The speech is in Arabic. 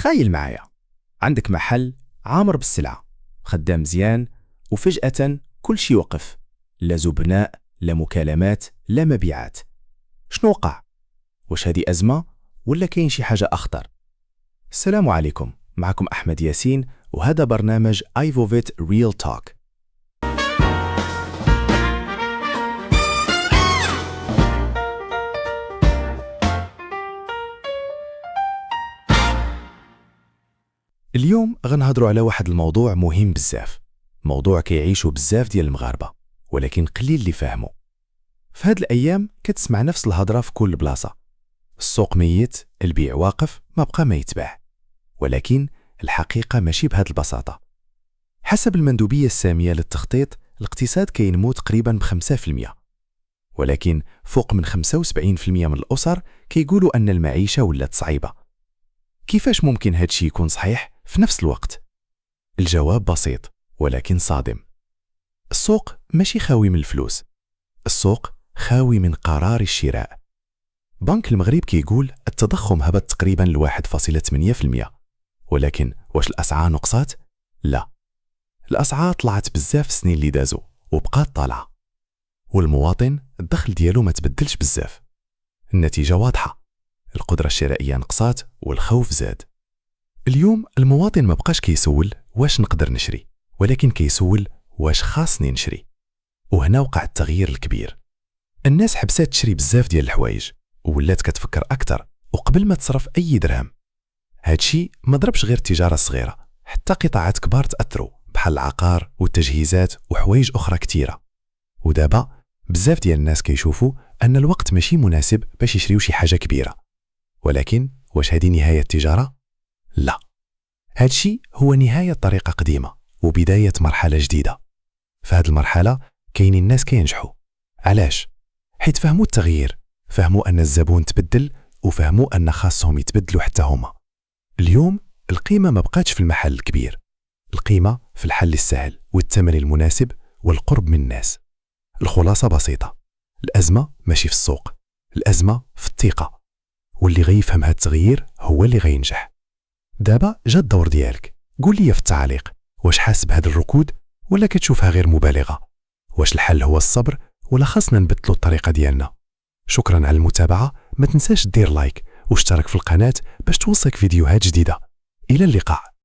تخيل معايا، عندك محل عامر بالسلعة، خدام مزيان، وفجأة كل شي وقف. لا زبناء، لا مكالمات، لا مبيعات. شنو وقع؟ واش هذه أزمة ولا كاين شي حاجة أخطر؟ السلام عليكم، معكم أحمد ياسين، وهذا برنامج ايفوفيت ريل توك. اليوم غنهضروا على واحد الموضوع مهم بزاف، موضوع كيعيشوا بزاف ديال المغاربة ولكن قليل اللي فاهموا. في هاد الأيام كتسمع نفس الهضرة في كل بلاصة: السوق ميت، البيع واقف، ما بقى ما يتباع. ولكن الحقيقة ماشي بهاد البساطة. حسب المندوبية السامية للتخطيط، الاقتصاد كينمو تقريبا ب5%، ولكن فوق من 75% من الأسر كيقولوا أن المعيشة ولات صعيبة. كيفاش ممكن هادشي يكون صحيح في نفس الوقت؟ الجواب بسيط ولكن صادم. السوق ماشي خاوي من الفلوس، السوق خاوي من قرار الشراء. بنك المغرب كيقول التضخم هبط تقريبا ل1.8%، ولكن واش الأسعار نقصات؟ لا، الأسعار طلعت بزاف السنين اللي دازوا وبقات طالعة. والمواطن الدخل ديالو ما تبدلش بزاف. النتيجة واضحة، القدرة الشرائية نقصات والخوف زاد. اليوم المواطن ما بقاش كيسول واش نقدر نشري، ولكن كيسول واش خاصني نشري. وهنا وقع التغيير الكبير. الناس حبسات تشري بزاف ديال الحوايج وولات كتفكر أكثر وقبل ما تصرف أي درهم. هادشي ما ضربش غير التجارة الصغيرة، حتى قطاعات كبار تأثروا بحال العقار والتجهيزات وحوايج أخرى كتيرة. ودابا بزاف ديال الناس كيشوفوا أن الوقت ماشي مناسب باش يشريو شي حاجة كبيرة. ولكن واش هذه نهاية التجارة؟ لا، هادشي هو نهاية طريقة قديمة وبداية مرحلة جديدة. في هذه المرحلة كاينين الناس كينجحوا. علاش؟ حيت فهموا التغيير، فهموا أن الزبون تبدل، وفهموا أن خاصهم يتبدلوا حتى هما. اليوم القيمة ما بقاتش في المحل الكبير، القيمة في الحل السهل والثمن المناسب والقرب من الناس. الخلاصة بسيطة، الأزمة ماشي في السوق، الأزمة في الثقة. واللي غيفهم هذا التغيير هو اللي غينجح. دابا جا الدور ديالك، قول لي في التعليق واش حاس بهذا الركود ولا كتشوفها غير مبالغة؟ واش الحل هو الصبر ولا خاصنا نبدلوا الطريقة ديالنا؟ شكرا على المتابعة، ما تنساش دير لايك واشترك في القناة باش توصلك فيديوهات جديدة. إلى اللقاء.